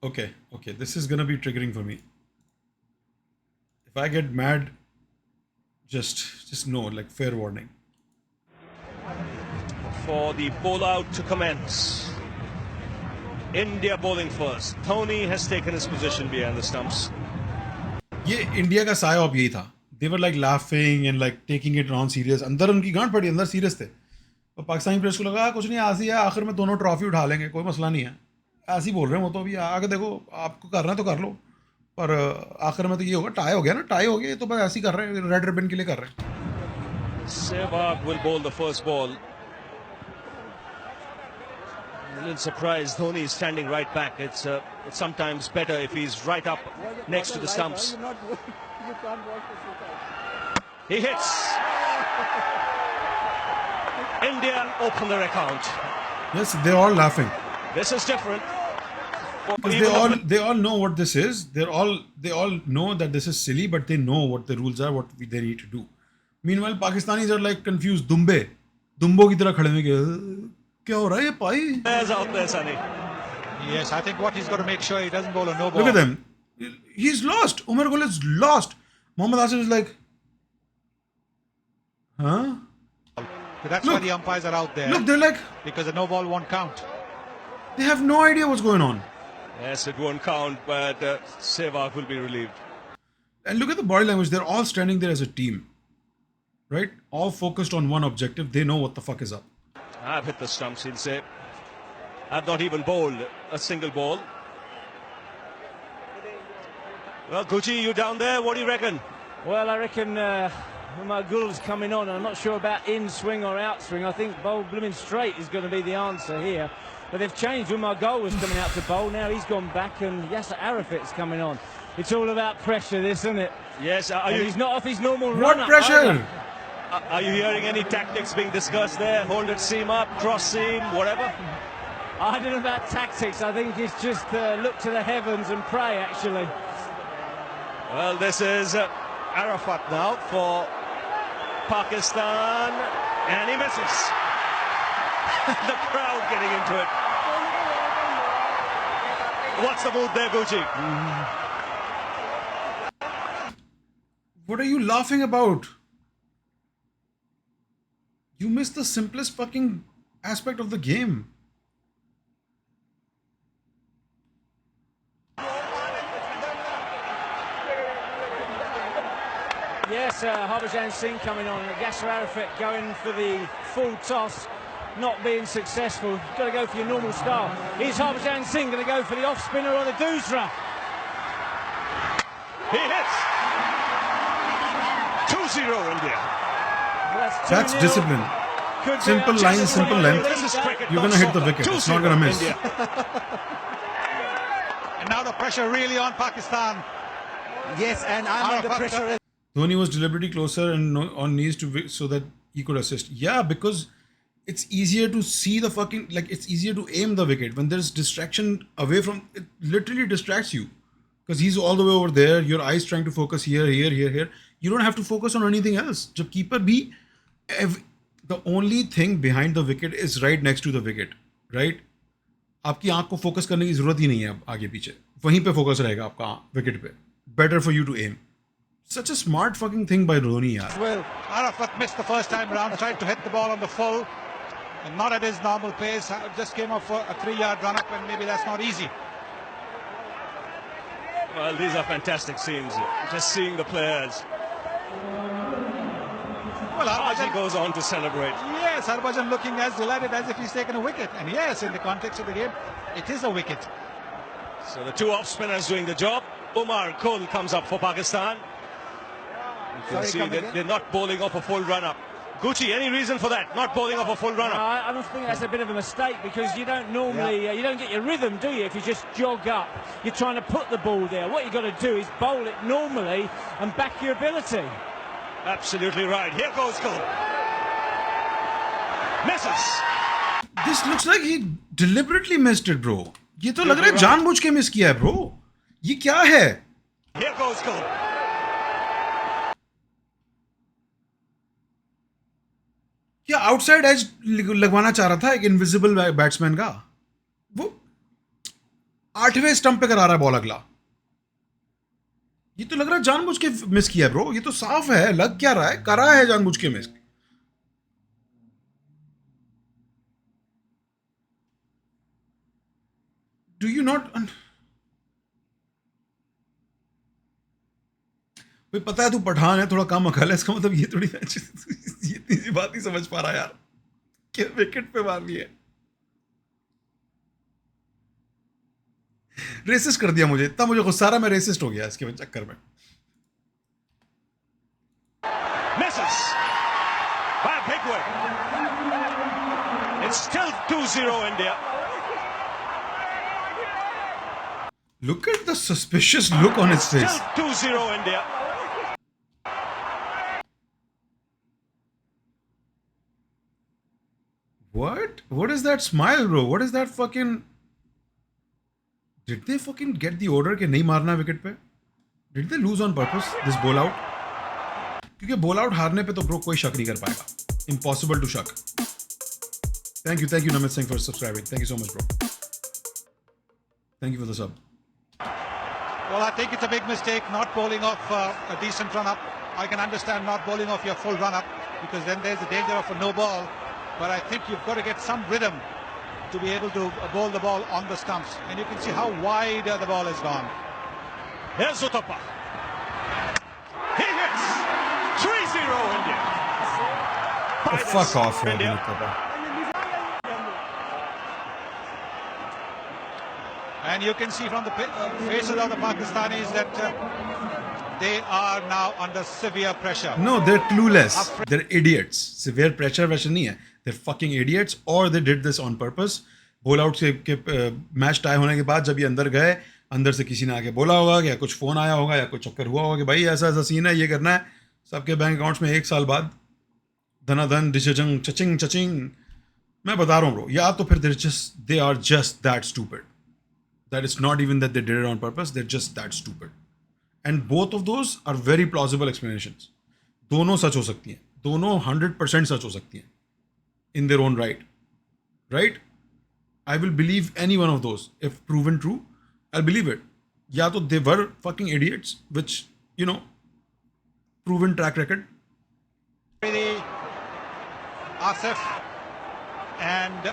Okay, okay, this is gonna be triggering for me. If I get mad, just know, like, fair warning. For the ball out to commence. India bowling first. Dhoni has taken his position behind the stumps. ये India का साया ऑफ यही था. They were like laughing and like taking it non serious. अंदर उनकी गांठ पड़ी, अंदर सीरियस थे. और पाकिस्तानी प्रेस को लगा कुछ नहीं, ऐसे ही है, आखिर में दोनों ट्रॉफी उठा लेंगे, कोई मसला नहीं है. ऐसे ही बोल रहे हैं वो तो. अभी आगे देखो, आपको करना है तो कर लो, पर आखिर में तो ये होगा, टाई हो गया ना, टाई हो गया. तो बस ऐसे ही कर रहे हैं, रेड रिबन के लिए कर रहे हैं. Sehwag will bowl the first ball. A little surprised. Dhoni is standing right back. It's sometimes better if he's right up next to the stumps. He hits. India open their account. Yes, they're all laughing. This is different. Because they all know what this is. They all know that this is silly, but they know what the rules are, they need to do. Meanwhile, Pakistanis are like confused. दुम्बो की तरह खड़े हुए, क्या हो रहा है ये पाई? There's out there, Sunny. Yes, I think what he's got to make sure he doesn't bowl a no ball. Look at them. He's lost. Umar Gul is lost. Mohammad Asif is like, huh? But that's why the umpires are out there. Look, they're like, because a no ball won't count. they have no idea what's going on. Yes, it won't count, but Sehwag will be relieved. And look at the body language. They're all standing there as a team, right? All focused on one objective. They know what the fuck is up. I've hit the stumps, he'll say. I've not even bowled a single ball. Well, Gucci, you down there? What do you reckon? Well, I reckon Umar Gul's coming on. I'm not sure about in swing or out swing. I think bowl blooming straight is going to be the answer here. But they've changed. Umar Gul was coming out to bowl. Now he's gone back, and Yasser Arafat's coming on. It's all about pressure, this, isn't it? Yes. He's not off his normal run. What pressure? Are you hearing any tactics being discussed there? Hold it, seam up, cross seam, whatever? I don't know about tactics. I think it's just look to the heavens and pray, actually. Well, this is Arafat now for Pakistan, and he misses. The crowd getting into it. What's the mood there, Gucci? What are you laughing about? You missed the simplest fucking aspect of the game. Yes, Harbhajan Singh coming on. Yasser Arafat going for the full toss, not being successful. Got to go for your normal style. Is Harbhajan Singh going to go for the off spinner or the doosra? He hits. 2-0 India. Well, That's 2-0. discipline. Could be Simple out. line, Just simple a length. This is cricket, You're not gonna hit the soccer. wicket. It's 2-0 not gonna miss. India. And now the pressure really on Pakistan. Yes, and I'm under pressure. Dhoni was deliberately closer and on knees so that he could assist. Yeah, because it's easier to see the fucking, like, it's easier to aim the wicket when there's distraction away from it. Literally distracts you because he's all the way over there. Your eyes trying to focus here. You don't have to focus on anything else. Jab keeper bhi, the only thing behind the wicket is right next to the wicket, right? आपकी आंख को focus करने की जरूरत ही नहीं है अब आगे पीछे, वहीं पे फोकस रहेगा आपका विकेट पे. Better for you to aim. Such a smart fucking thing by Dhoni, yaar. Well, Arafat missed the first time round, tried to hit the ball on the full, and not at his normal pace. Just came off for a 3-yard run up, and maybe that's not easy. Well, these are fantastic scenes. Just seeing the players. Well, As he Harbhajan, goes on to celebrate. yes, Harbhajan looking as delighted as if he's taken a wicket. And yes, in the context of the game, it is a wicket. So the two off spinners doing the job. Umar Kul comes up for Pakistan. You can see that they're not bowling off a full run-up. Gucci, any reason for that? Not bowling off a full run-up? I don't think that's a bit of a mistake because you don't normally, you don't get your rhythm, do you, if you just jog up. You're trying to put the ball there. What you've got to do is bowl it normally and back your ability. Absolutely right. Here goes Kul. Misses. This looks like he deliberately missed it, bro. ये तो लग रहा है जानबूझ के miss किया है, bro. ये क्या है? Here goes Kul. क्या आउटसाइड एज लगवाना चाह रहा था एक इनविजिबल बैट्समैन का? वो 8वें स्टंप पे करा रहा है बॉल अगला। ये तो लग रहा है जानबूझ के मिस किया है ब्रो, ये तो साफ है, लग क्या रहा है, करा है जानबूझ के मिस। डू यू नॉट भाई, पता है तू पठान है, थोड़ा कम अकल है, इसका मतलब ये थोड़ी ये इतनी सी बात नहीं समझ पा रहा यार कि विकेट पे मारनी है। रेसिस्ट कर दिया मुझे, इतना मुझे गुस्सा आ रहा, मैं रेसिस्ट हो गया इसके चक्कर में। Misses by Bigwin. It's still 2-0 India. Look at the suspicious look on his face. Still 2-0 India. What? What is that smile, bro? What is that fucking? Did they fucking get the order कि नहीं मारना wicket पे? Did they lose on purpose this ball out? क्योंकि ball out हारने पे तो bro कोई शक नहीं कर पाएगा, इम्पॉसिबल टू शक। Thank you Namit Singh for subscribing, thank you so much bro, thank you for the sub. Well, I think it's a big mistake not bowling off a decent run-up. I can understand not bowling off your full run-up because then there's the danger of a no ball. But I think you've got to get some rhythm to be able to bowl the ball on the stumps. And you can see how wide the ball has gone. Here's Uthappa. He hits 3-0 India. Oh, fuck off, India. And you can see from the faces of the Pakistanis that they are now under severe pressure. No, they're clueless. They're idiots. Severe pressure वैसे नहीं है. They're fucking idiots, or they did this on purpose. Ball out से के match tie होने के बाद जब ये अंदर गए, अंदर से किसी ने आके बोला होगा, या कुछ फोन आया होगा, या कोई चक्कर हुआ होगा कि भाई ऐसा ऐसा सीन है, ये करना है, सबके बैंक अकाउंट्स में 1 साल बाद धनाधन डिशजंग चचिंग चचिंग। मैं बता रहा हूँ ब्रो, या तो फिर they are just that stupid. That it's not even that they did it on purpose, they're just that stupid. And both of those are very plausible explanations. दोनों सच हो सकती हैं, दोनों 100% सच हो सकती हैं in their own right. Right? I will believe any one of those. If proven true, I'll believe it. या तो they were fucking idiots, which, you know, proven track record. Asif and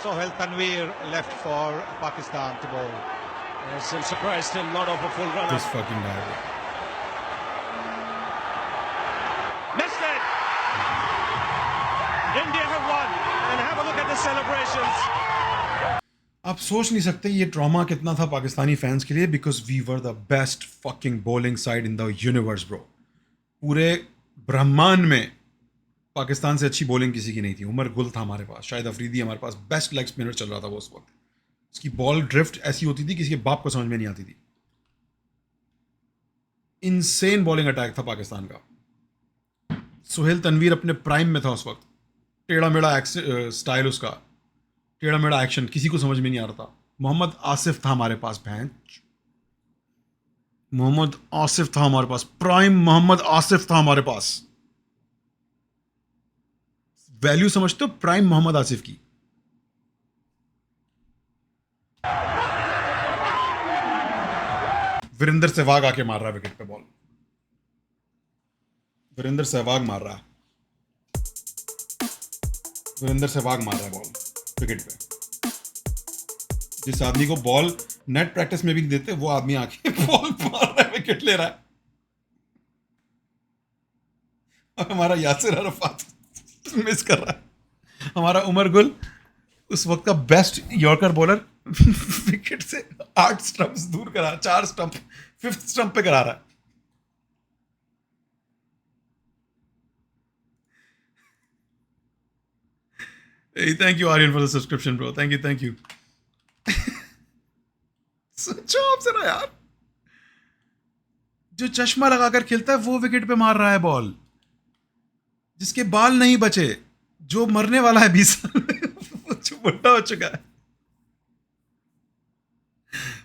Sohail Tanveer left for Pakistan to bowl. Yes, I'm surprised still not off a full run. This fucking guy. Missed it! India have won. And have a look at the celebrations. आप सोच नहीं सकते ये trauma कितना था Pakistani fans के लिए, because we were the best fucking bowling side in the universe bro. पूरे ब्रह्मांड में पाकिस्तान से अच्छी बॉलिंग किसी की नहीं थी। उमर गुल था हमारे पास, शाहिद अफरीदी हमारे पास, बेस्ट लेग स्पिनर चल रहा था वो उस वक्त। उसकी बॉल ड्रिफ्ट ऐसी होती थी किसी के बाप को समझ में नहीं आती थी। इनसेन बॉलिंग अटैक था पाकिस्तान का। सोहेल तनवीर अपने प्राइम में था उस वक्त। टेढ़ा मेढ़ा स्टाइल उसका, टेढ़ा मेढ़ा एक्शन किसी को समझ में नहीं आ रहा था। मोहम्मद आसिफ था हमारे पास, मोहम्मद आसिफ था हमारे पास, प्राइम मोहम्मद आसिफ था हमारे पास। वैल्यू समझते हो प्राइम मोहम्मद आसिफ की? वीरेंद्र सहवाग आके मार रहा है विकेट पे बॉल। वीरेंद्र सहवाग मार रहा है, वीरेंद्र सहवाग मार रहा है बॉल विकेट पे। जिस आदमी को बॉल नेट प्रैक्टिस में भी देते वो आदमी आके बॉल मार रहा है, विकेट ले रहा है। और हमारा यासिर अरफात मिस कर रहा है। हमारा उमर गुल उस वक्त का बेस्ट यॉर्कर बॉलर विकेट से 8 स्टंप्स दूर करा, 4 स्टंप 5th स्टंप पे करा रहा है। Hey, thank you Aryan for the subscription bro, thank you सच आपसे ना यार, जो चश्मा लगाकर खेलता है वो विकेट पे मार रहा है बॉल, जिसके बाल नहीं बचे, जो मरने वाला है 20 साल में, जो बुढ़ा हो चुका है।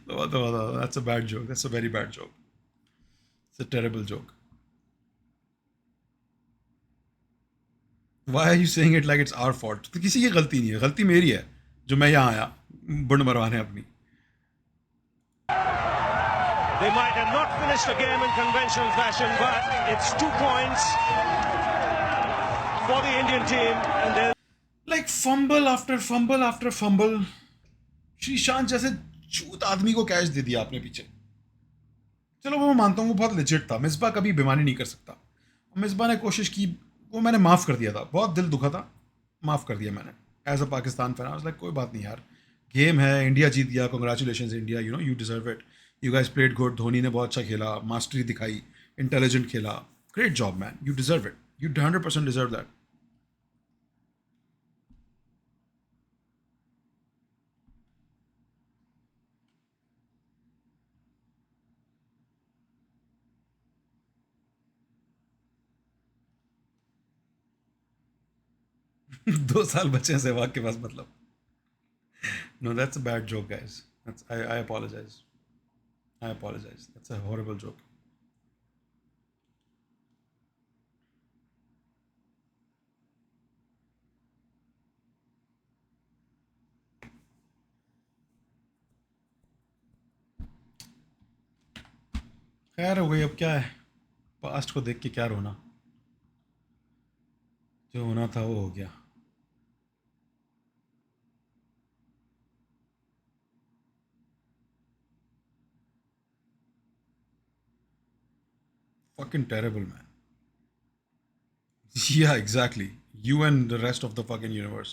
That's a bad joke. That's a very bad joke. It's a terrible joke. Why are you saying it like it's our fault? तो किसी की गलती नहीं है, गलती मेरी है जो मैं यहाँ आया बुंड मरवाने अपनी। They might have not finished the game in conventional fashion, but it's 2 points for the Indian team, and they're Like fumble after fumble after fumble. Sreesanth जैसे चूत आदमी को कैच दे दिया आपने पीछे. चलो वो मानता हूँ वो बहुत लेजिट था. मिसबा कभी बेईमानी नहीं कर सकता. मिसबा ने कोशिश की, वो मैंने माफ़ कर दिया था. बहुत दिल दुखा था, माफ़ कर दिया मैंने. As a Pakistan fan I was like कोई बात नहीं यार, गेम है, इंडिया जीत गया, congratulations India, you know you deserve it, you guys played good, Dhoni ने बहुत अच्छा खेला, मास्टरी दिखाई, इंटेलिजेंट खेला, great job man, you deserve it, you 100% deserve that. 2 साल बचे हैं सहवाग के पास, मतलब. No, that's a bad joke, guys. I apologize. I apologize. That's a horrible joke. खैर हो गई, अब क्या है, पास्ट को देख के क्या रोना, जो होना था वो हो गया. Fucking terrible, man. Yeah, exactly. You and the rest of the fucking universe.